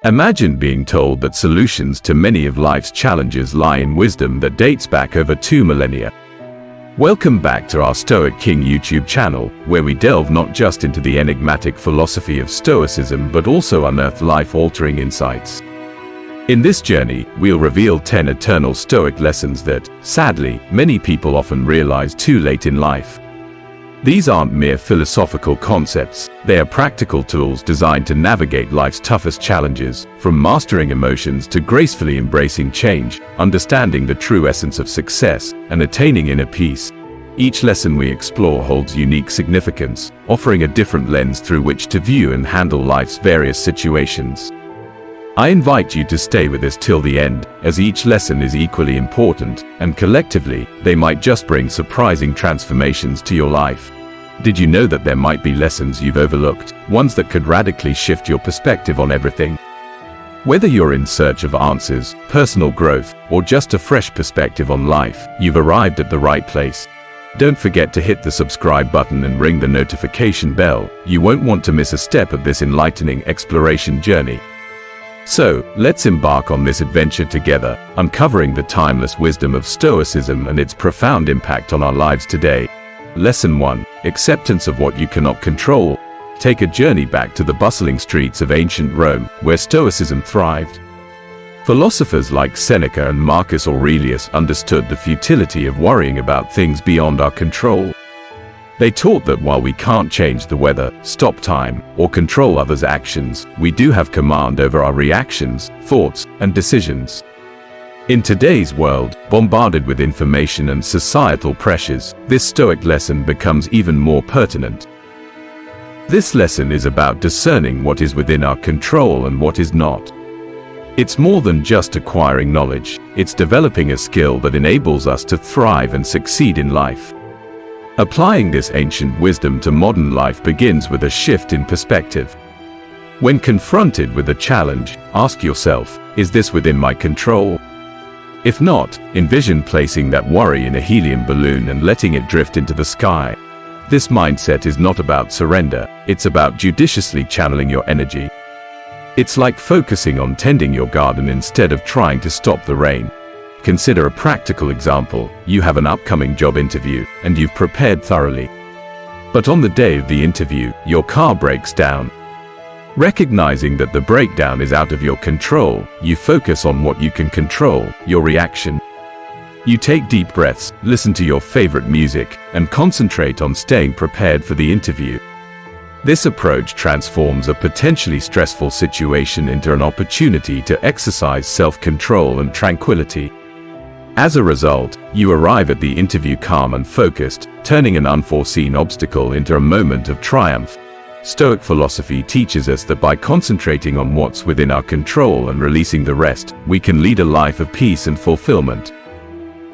Imagine being told that solutions to many of life's challenges lie in wisdom that dates back over 2 millennia. Welcome back to our Stoic King YouTube channel, where we delve not just into the enigmatic philosophy of Stoicism but also unearth life-altering insights. In this journey, we'll reveal 10 eternal Stoic lessons that, sadly, many people often realize too late in life. These aren't mere philosophical concepts, they are practical tools designed to navigate life's toughest challenges, from mastering emotions to gracefully embracing change, understanding the true essence of success, and attaining inner peace. Each lesson we explore holds unique significance, offering a different lens through which to view and handle life's various situations. I invite you to stay with us till the end, as each lesson is equally important, and collectively, they might just bring surprising transformations to your life. Did you know that there might be lessons you've overlooked, ones that could radically shift your perspective on everything? Whether you're in search of answers, personal growth, or just a fresh perspective on life, you've arrived at the right place. Don't forget to hit the subscribe button and ring the notification bell. You won't want to miss a step of this enlightening exploration journey. So, let's embark on this adventure together, uncovering the timeless wisdom of Stoicism and its profound impact on our lives today. Lesson 1. Acceptance of what you cannot control. Take a journey back to the bustling streets of ancient Rome, where Stoicism thrived. Philosophers like Seneca and Marcus Aurelius understood the futility of worrying about things beyond our control. They taught that while we can't change the weather, stop time, or control others' actions, we do have command over our reactions, thoughts, and decisions. In today's world, bombarded with information and societal pressures, this Stoic lesson becomes even more pertinent. This lesson is about discerning what is within our control and what is not. It's more than just acquiring knowledge, it's developing a skill that enables us to thrive and succeed in life. Applying this ancient wisdom to modern life begins with a shift in perspective. When confronted with a challenge, ask yourself, is this within my control? If not, envision placing that worry in a helium balloon and letting it drift into the sky. This mindset is not about surrender, it's about judiciously channeling your energy. It's like focusing on tending your garden instead of trying to stop the rain. Consider a practical example. You have an upcoming job interview, and you've prepared thoroughly. But on the day of the interview, your car breaks down. Recognizing that the breakdown is out of your control, you focus on what you can control, your reaction. You take deep breaths, listen to your favorite music, and concentrate on staying prepared for the interview. This approach transforms a potentially stressful situation into an opportunity to exercise self-control and tranquility. As a result, you arrive at the interview calm and focused, turning an unforeseen obstacle into a moment of triumph. Stoic philosophy teaches us that by concentrating on what's within our control and releasing the rest, we can lead a life of peace and fulfillment.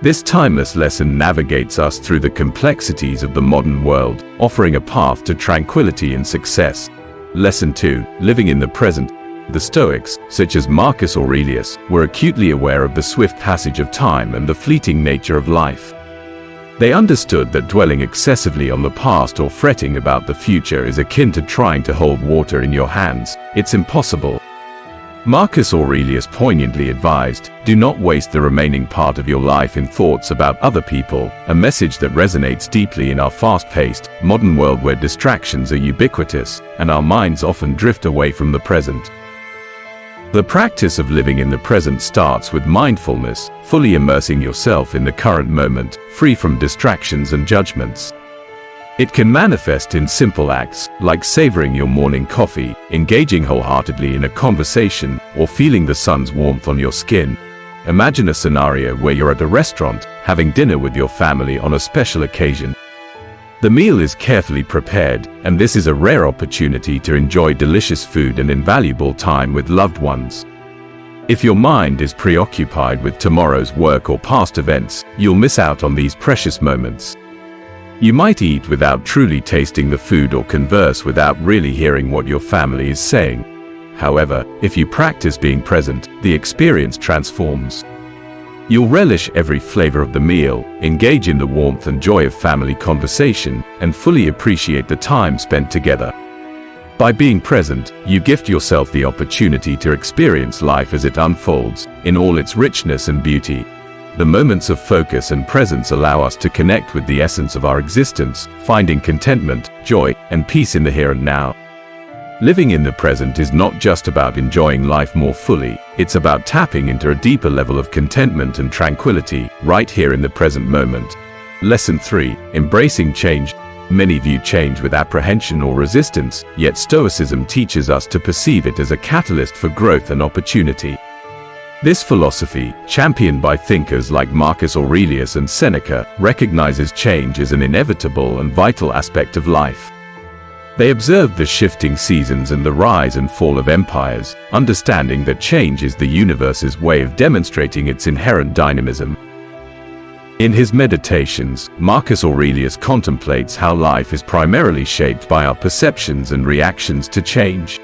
This timeless lesson navigates us through the complexities of the modern world, offering a path to tranquility and success. Lesson 2. Living in the present. The Stoics, such as Marcus Aurelius, were acutely aware of the swift passage of time and the fleeting nature of life. They understood that dwelling excessively on the past or fretting about the future is akin to trying to hold water in your hands. It's impossible. Marcus Aurelius poignantly advised, do not waste the remaining part of your life in thoughts about other people, a message that resonates deeply in our fast-paced, modern world where distractions are ubiquitous, and our minds often drift away from the present. The practice of living in the present starts with mindfulness, fully immersing yourself in the current moment, free from distractions and judgments. It can manifest in simple acts, like savoring your morning coffee, engaging wholeheartedly in a conversation, or feeling the sun's warmth on your skin. Imagine a scenario where you're at a restaurant, having dinner with your family on a special occasion. The meal is carefully prepared, and this is a rare opportunity to enjoy delicious food and invaluable time with loved ones. If your mind is preoccupied with tomorrow's work or past events, you'll miss out on these precious moments. You might eat without truly tasting the food or converse without really hearing what your family is saying. However, if you practice being present, the experience transforms. You'll relish every flavor of the meal, engage in the warmth and joy of family conversation, and fully appreciate the time spent together. By being present, you gift yourself the opportunity to experience life as it unfolds, in all its richness and beauty. The moments of focus and presence allow us to connect with the essence of our existence, finding contentment, joy, and peace in the here and now. Living in the present is not just about enjoying life more fully, it's about tapping into a deeper level of contentment and tranquility, right here in the present moment. Lesson 3. Embracing change. Many view change with apprehension or resistance, yet Stoicism teaches us to perceive it as a catalyst for growth and opportunity. This philosophy, championed by thinkers like Marcus Aurelius and Seneca, recognizes change as an inevitable and vital aspect of life. They observed the shifting seasons and the rise and fall of empires, understanding that change is the universe's way of demonstrating its inherent dynamism. In his Meditations, Marcus Aurelius contemplates how life is primarily shaped by our perceptions and reactions to change.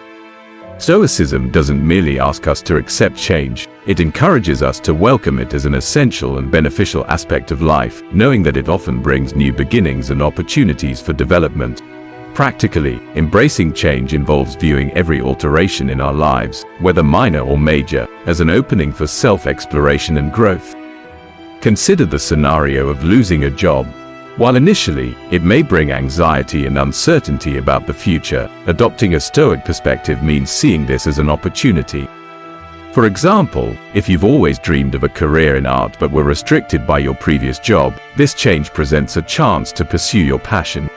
Stoicism doesn't merely ask us to accept change, it encourages us to welcome it as an essential and beneficial aspect of life, knowing that it often brings new beginnings and opportunities for development. Practically, embracing change involves viewing every alteration in our lives, whether minor or major, as an opening for self-exploration and growth. Consider the scenario of losing a job. While initially, it may bring anxiety and uncertainty about the future, adopting a Stoic perspective means seeing this as an opportunity. For example, if you've always dreamed of a career in art but were restricted by your previous job, this change presents a chance to pursue your passion.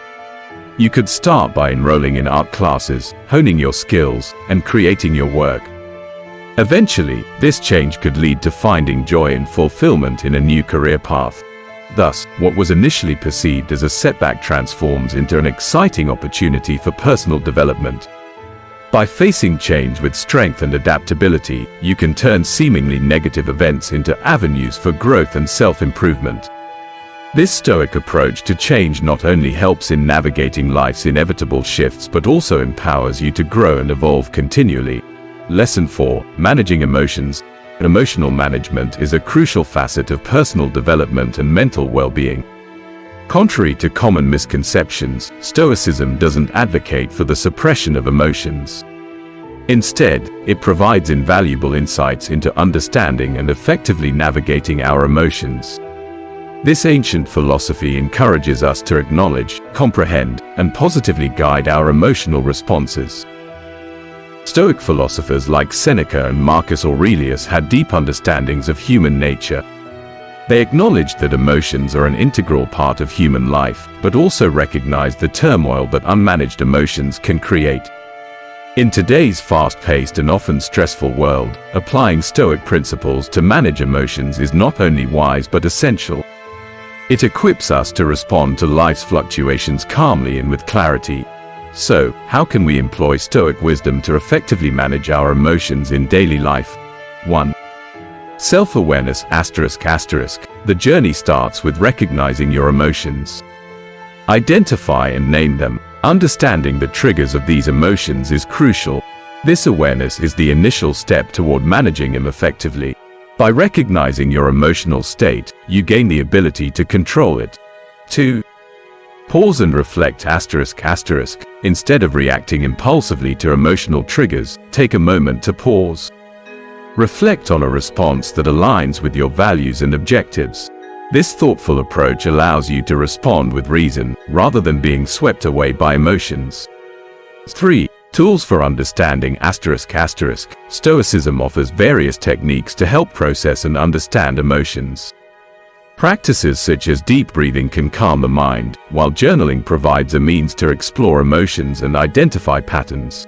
You could start by enrolling in art classes, honing your skills, and creating your work. Eventually, this change could lead to finding joy and fulfillment in a new career path. Thus, what was initially perceived as a setback transforms into an exciting opportunity for personal development. By facing change with strength and adaptability, you can turn seemingly negative events into avenues for growth and self-improvement. This Stoic approach to change not only helps in navigating life's inevitable shifts but also empowers you to grow and evolve continually. Lesson 4. Managing emotions. Emotional management is a crucial facet of personal development and mental well-being. Contrary to common misconceptions, Stoicism doesn't advocate for the suppression of emotions. Instead, it provides invaluable insights into understanding and effectively navigating our emotions. This ancient philosophy encourages us to acknowledge, comprehend, and positively guide our emotional responses. Stoic philosophers like Seneca and Marcus Aurelius had deep understandings of human nature. They acknowledged that emotions are an integral part of human life, but also recognized the turmoil that unmanaged emotions can create. In today's fast-paced and often stressful world, applying Stoic principles to manage emotions is not only wise but essential. It equips us to respond to life's fluctuations calmly and with clarity. So, how can we employ Stoic wisdom to effectively manage our emotions in daily life? 1. Self-awareness ***. The journey starts with recognizing your emotions. Identify and name them. Understanding the triggers of these emotions is crucial. This awareness is the initial step toward managing them effectively. By recognizing your emotional state, you gain the ***. To control it. 2. Pause and reflect ***. Instead of reacting impulsively to emotional triggers, take a moment to pause. Reflect on a response that aligns with your values and objectives. This thoughtful approach allows you to respond with reason, rather than being swept away by emotions. 3. Tools for understanding ***. Stoicism offers various techniques to help process and understand emotions. Practices such as deep breathing can calm the mind, while journaling provides a means to explore emotions and identify patterns.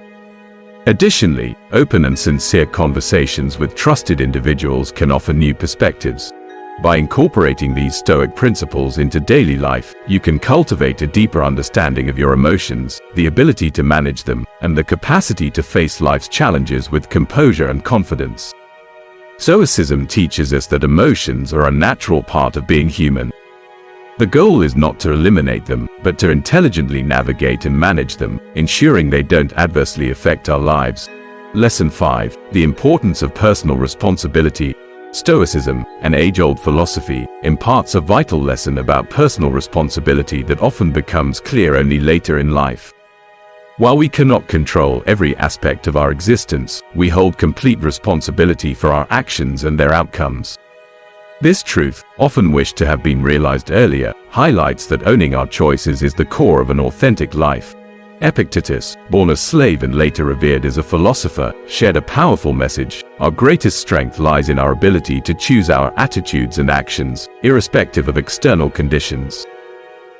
Additionally, open and sincere conversations with trusted individuals can offer new perspectives. By incorporating these Stoic principles into daily life, you can cultivate a deeper understanding of your emotions, the ability to manage them, and the capacity to face life's challenges with composure and confidence. Stoicism teaches us that emotions are a natural part of being human. The goal is not to eliminate them, but to intelligently navigate and manage them, ensuring they don't adversely affect our lives. Lesson 5. The importance of personal responsibility. Stoicism, an age-old philosophy, imparts a vital lesson about personal responsibility that often becomes clear only later in life. While we cannot control every aspect of our existence, we hold complete responsibility for our actions and their outcomes. This truth, often wished to have been realized earlier, highlights that owning our choices is the core of an authentic life. Epictetus, born a slave and later revered as a philosopher, shared a powerful message: our greatest strength lies in our ability to choose our attitudes and actions, irrespective of external conditions.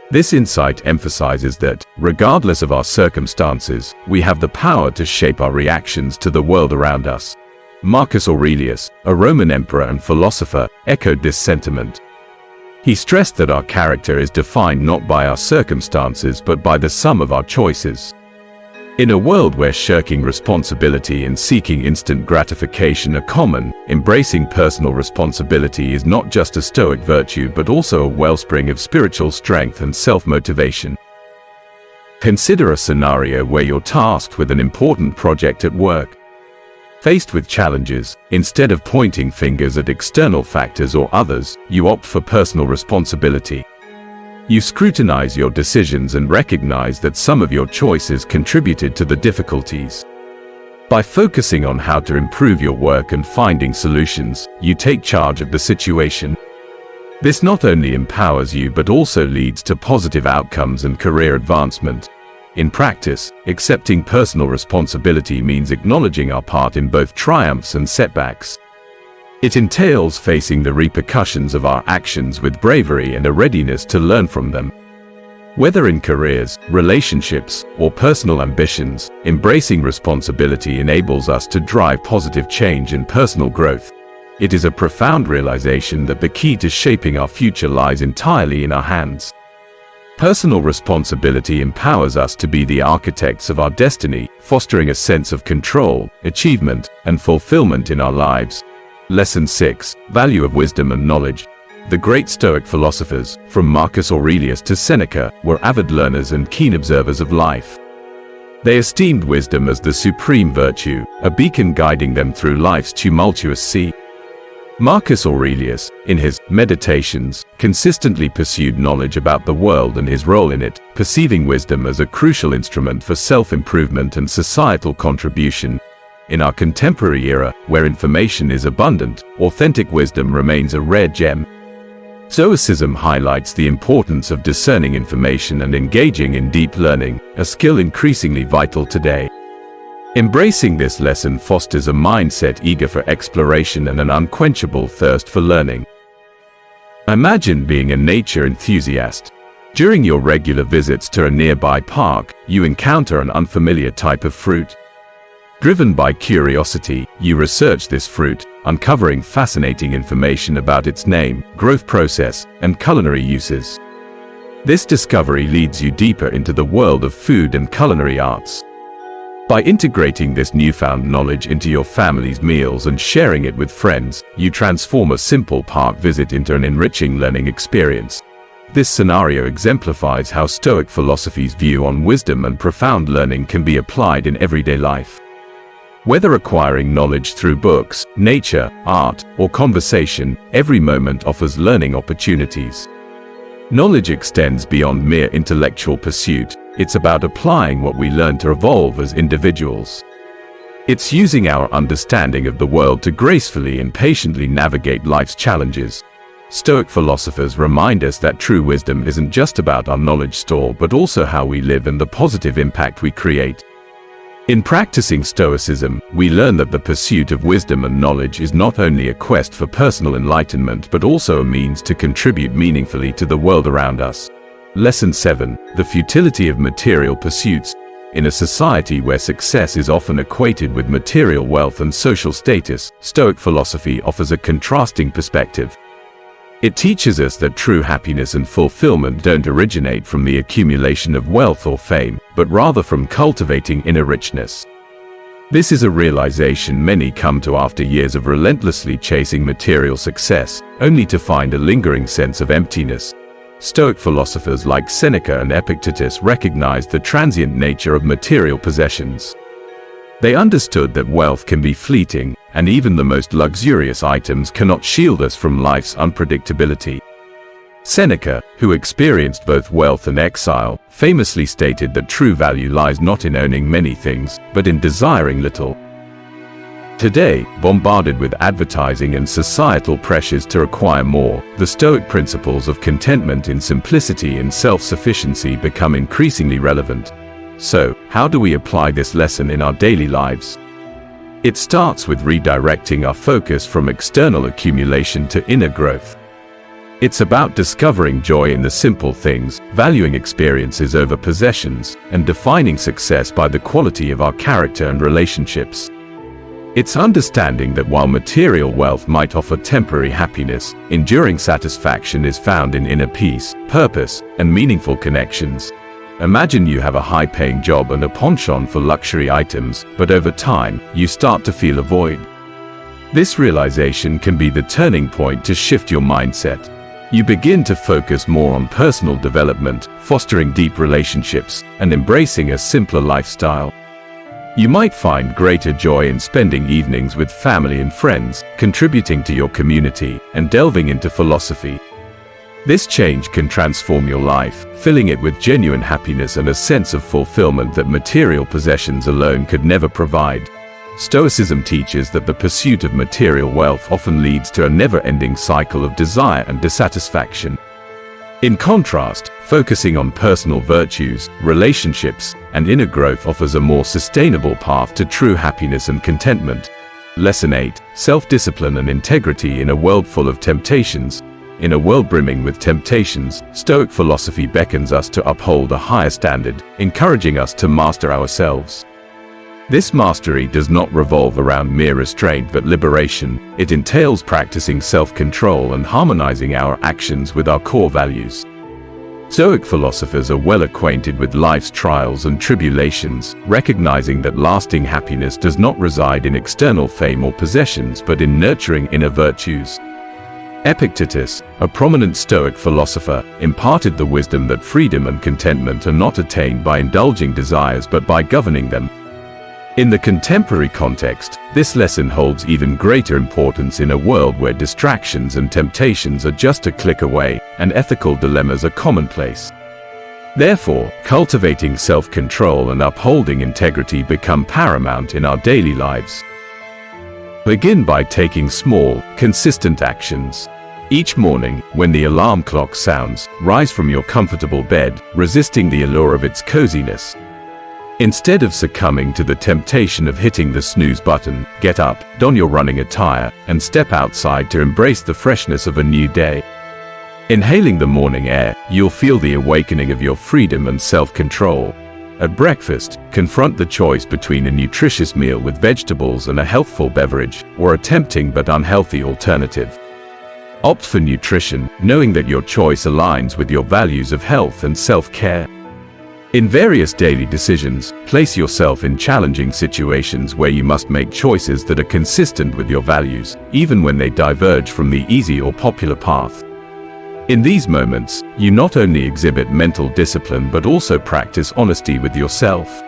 This insight emphasizes that, regardless of our circumstances, we have the power to shape our reactions to the world around us. Marcus Aurelius, a Roman emperor and philosopher, echoed this sentiment. He stressed that our character is defined not by our circumstances but by the sum of our choices. In a world where shirking responsibility and seeking instant gratification are common, embracing personal responsibility is not just a Stoic virtue but also a wellspring of spiritual strength and self-motivation. Consider a scenario where you're tasked with an important project at work. Faced with challenges, instead of pointing fingers at external factors or others, you opt for personal responsibility. You scrutinize your decisions and recognize that some of your choices contributed to the difficulties. By focusing on how to improve your work and finding solutions, you take charge of the situation. This not only empowers you but also leads to positive outcomes and career advancement. In practice, accepting personal responsibility means acknowledging our part in both triumphs and setbacks. It entails facing the repercussions of our actions with bravery and a readiness to learn from them. Whether in careers, relationships, or personal ambitions, embracing responsibility enables us to drive positive change and personal growth. It is a profound realization that the key to shaping our future lies entirely in our hands. Personal responsibility empowers us to be the architects of our destiny, fostering a sense of control, achievement, and fulfillment in our lives. Lesson 6: Value of Wisdom and Knowledge. The great Stoic philosophers, from Marcus Aurelius to Seneca, were avid learners and keen observers of life. They esteemed wisdom as the supreme virtue, a beacon guiding them through life's tumultuous sea. Marcus Aurelius, in his Meditations, consistently pursued knowledge about the world and his role in it, perceiving wisdom as a crucial instrument for self-improvement and societal contribution. In our contemporary era, where information is abundant, authentic wisdom remains a rare gem. Stoicism highlights the importance of discerning information and engaging in deep learning, a skill increasingly vital today. Embracing this lesson fosters a mindset eager for exploration and an unquenchable thirst for learning. Imagine being a nature enthusiast. During your regular visits to a nearby park, you encounter an unfamiliar type of fruit. Driven by curiosity, you research this fruit, uncovering fascinating information about its name, growth process, and culinary uses. This discovery leads you deeper into the world of food and culinary arts. By integrating this newfound knowledge into your family's meals and sharing it with friends, you transform a simple park visit into an enriching learning experience. This scenario exemplifies how Stoic philosophy's view on wisdom and profound learning can be applied in everyday life. Whether acquiring knowledge through books, nature, art, or conversation, every moment offers learning opportunities. Knowledge extends beyond mere intellectual pursuit. It's about applying what we learn to evolve as individuals. It's using our understanding of the world to gracefully and patiently navigate life's challenges. Stoic philosophers remind us that true wisdom isn't just about our knowledge store but also how we live and the positive impact we create. In practicing Stoicism, we learn that the pursuit of wisdom and knowledge is not only a quest for personal enlightenment but also a means to contribute meaningfully to the world around us. Lesson 7: The Futility of Material Pursuits. In a society where success is often equated with material wealth and social status, Stoic philosophy offers a contrasting perspective. It teaches us that true happiness and fulfillment don't originate from the accumulation of wealth or fame, but rather from cultivating inner richness. This is a realization many come to after years of relentlessly chasing material success, only to find a lingering sense of emptiness. Stoic philosophers like Seneca and Epictetus recognized the transient nature of material possessions. They understood that wealth can be fleeting, and even the most luxurious items cannot shield us from life's unpredictability. Seneca, who experienced both wealth and exile, famously stated that true value lies not in owning many things, but in desiring little. Today, bombarded with advertising and societal pressures to acquire more, the Stoic principles of contentment in simplicity and self-sufficiency become increasingly relevant. So, how do we apply this lesson in our daily lives? It starts with redirecting our focus from external accumulation to inner growth. It's about discovering joy in the simple things, valuing experiences over possessions, and defining success by the quality of our character and relationships. It's understanding that while material wealth might offer temporary happiness, enduring satisfaction is found in inner peace, purpose, and meaningful connections. Imagine you have a high-paying job and a penchant for luxury items, but over time, you start to feel a void. This realization can be the turning point to shift your mindset. You begin to focus more on personal development, fostering deep relationships, and embracing a simpler lifestyle. You might find greater joy in spending evenings with family and friends, contributing to your community, and delving into philosophy. This change can transform your life, filling it with genuine happiness and a sense of fulfillment that material possessions alone could never provide. Stoicism teaches that the pursuit of material wealth often leads to a never-ending cycle of desire and dissatisfaction. In contrast, focusing on personal virtues, relationships, and inner growth offers a more sustainable path to true happiness and contentment. Lesson 8: Self-discipline and integrity in a world full of temptations. In a world brimming with temptations, Stoic philosophy beckons us to uphold a higher standard, encouraging us to master ourselves. This mastery does not revolve around mere restraint but liberation. It entails practicing self-control and harmonizing our actions with our core values. Stoic philosophers are well acquainted with life's trials and tribulations, recognizing that lasting happiness does not reside in external fame or possessions but in nurturing inner virtues. Epictetus, a prominent Stoic philosopher, imparted the wisdom that freedom and contentment are not attained by indulging desires but by governing them. In the contemporary context, this lesson holds even greater importance in a world where distractions and temptations are just a click away, and ethical dilemmas are commonplace. Therefore, cultivating self-control and upholding integrity become paramount in our daily lives. Begin by taking small, consistent actions. Each morning, when the alarm clock sounds, rise from your comfortable bed, resisting the allure of its coziness. Instead of succumbing to the temptation of hitting the snooze button, get up, don your running attire, and step outside to embrace the freshness of a new day. Inhaling the morning air, you'll feel the awakening of your freedom and self-control. At breakfast, confront the choice between a nutritious meal with vegetables and a healthful beverage, or a tempting but unhealthy alternative. Opt for nutrition, knowing that your choice aligns with your values of health and self-care. In various daily decisions, place yourself in challenging situations where you must make choices that are consistent with your values, even when they diverge from the easy or popular path. In these moments, you not only exhibit mental discipline but also practice honesty with yourself.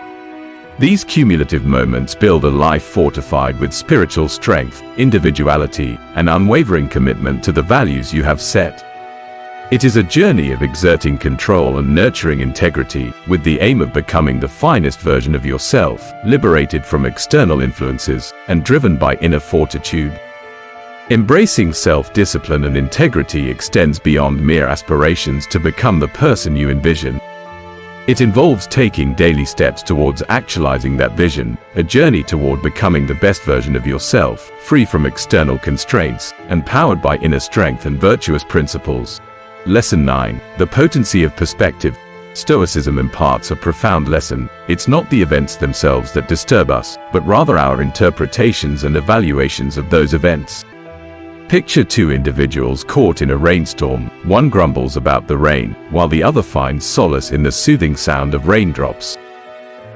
These cumulative moments build a life fortified with spiritual strength, individuality, and unwavering commitment to the values you have set. It is a journey of exerting control and nurturing integrity, with the aim of becoming the finest version of yourself, liberated from external influences, and driven by inner fortitude. Embracing self-discipline and integrity extends beyond mere aspirations to become the person you envision. It involves taking daily steps towards actualizing that vision, a journey toward becoming the best version of yourself, free from external constraints, and powered by inner strength and virtuous principles. Lesson 9: The potency of perspective. Stoicism imparts a profound lesson. It's not the events themselves that disturb us, but rather our interpretations and evaluations of those events. Picture two individuals caught in a rainstorm. One grumbles about the rain, while the other finds solace in the soothing sound of raindrops.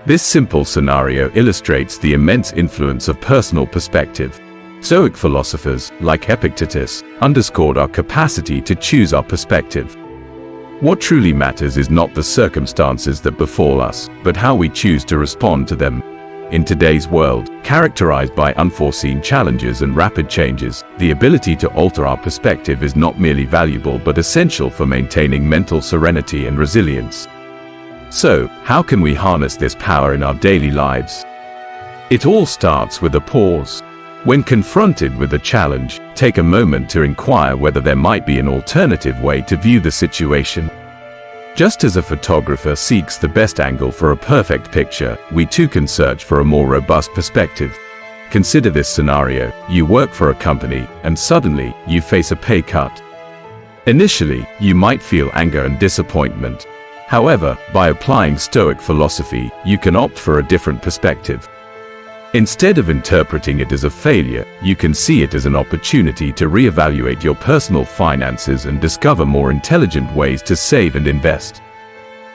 This simple scenario illustrates the immense influence of personal perspective. Stoic philosophers, like Epictetus, underscored our capacity to choose our perspective. What truly matters is not the circumstances that befall us, but how we choose to respond to them. In today's world, characterized by unforeseen challenges and rapid changes, the ability to alter our perspective is not merely valuable but essential for maintaining mental serenity and resilience. So, how can we harness this power in our daily lives? It all starts with a pause. When confronted with a challenge, take a moment to inquire whether there might be an alternative way to view the situation. Just as a photographer seeks the best angle for a perfect picture, we too can search for a more robust perspective. Consider this scenario: you work for a company, and suddenly, you face a pay cut. Initially, you might feel anger and disappointment. However, by applying Stoic philosophy, you can opt for a different perspective. Instead of interpreting it as a failure, you can see it as an opportunity to reevaluate your personal finances and discover more intelligent ways to save and invest.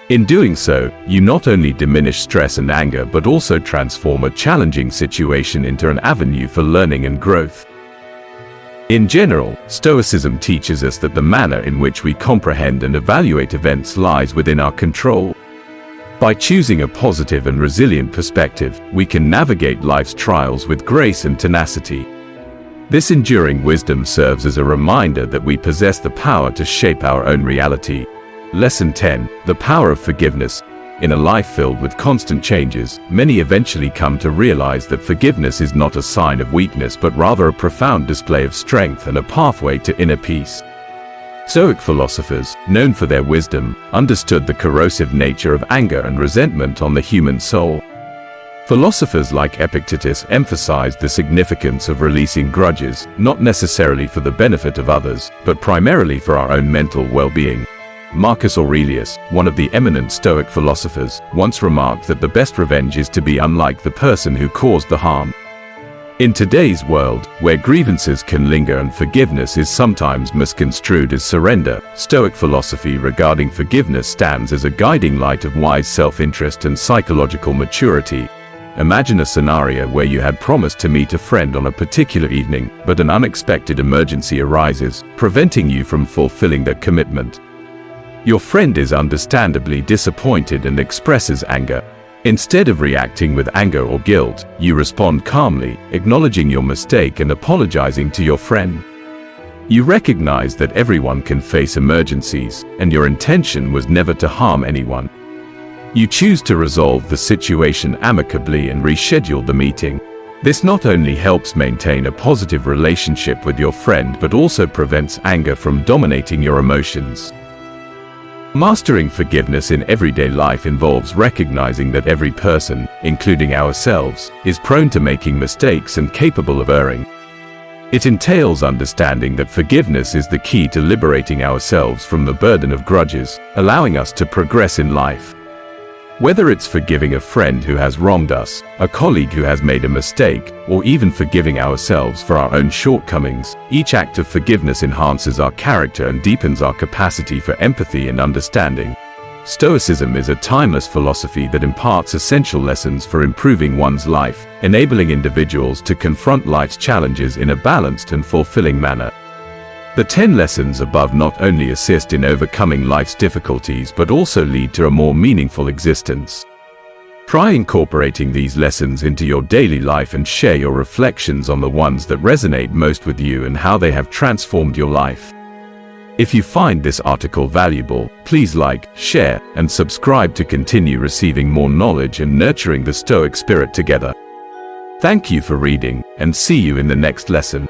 In doing so, you not only diminish stress and anger but also transform a challenging situation into an avenue for learning and growth. In general, Stoicism teaches us that the manner in which we comprehend and evaluate events lies within our control. By choosing a positive and resilient perspective, we can navigate life's trials with grace and tenacity. This enduring wisdom serves as a reminder that we possess the power to shape our own reality. Lesson 10: The power of forgiveness. In a life filled with constant changes, many eventually come to realize that forgiveness is not a sign of weakness but rather a profound display of strength and a pathway to inner peace. Stoic philosophers, known for their wisdom, understood the corrosive nature of anger and resentment on the human soul. Philosophers like Epictetus emphasized the significance of releasing grudges, not necessarily for the benefit of others, but primarily for our own mental well-being. Marcus Aurelius, one of the eminent Stoic philosophers, once remarked that the best revenge is to be unlike the person who caused the harm. In today's world, where grievances can linger and forgiveness is sometimes misconstrued as surrender, Stoic philosophy regarding forgiveness stands as a guiding light of wise self-interest and psychological maturity. Imagine a scenario where you had promised to meet a friend on a particular evening, but an unexpected emergency arises, preventing you from fulfilling that commitment. Your friend is understandably disappointed and expresses anger. Instead of reacting with anger or guilt, you respond calmly, acknowledging your mistake and apologizing to your friend. You recognize that everyone can face emergencies, and your intention was never to harm anyone. You choose to resolve the situation amicably and reschedule the meeting. This not only helps maintain a positive relationship with your friend but also prevents anger from dominating your emotions. Mastering forgiveness in everyday life involves recognizing that every person, including ourselves, is prone to making mistakes and capable of erring. It entails understanding that forgiveness is the key to liberating ourselves from the burden of grudges, allowing us to progress in life. Whether it's forgiving a friend who has wronged us, a colleague who has made a mistake, or even forgiving ourselves for our own shortcomings, each act of forgiveness enhances our character and deepens our capacity for empathy and understanding. Stoicism is a timeless philosophy that imparts essential lessons for improving one's life, enabling individuals to confront life's challenges in a balanced and fulfilling manner. The 10 lessons above not only assist in overcoming life's difficulties but also lead to a more meaningful existence. Try incorporating these lessons into your daily life and share your reflections on the ones that resonate most with you and how they have transformed your life. If you find this article valuable, please like, share, and subscribe to continue receiving more knowledge and nurturing the Stoic spirit together. Thank you for reading, and see you in the next lesson.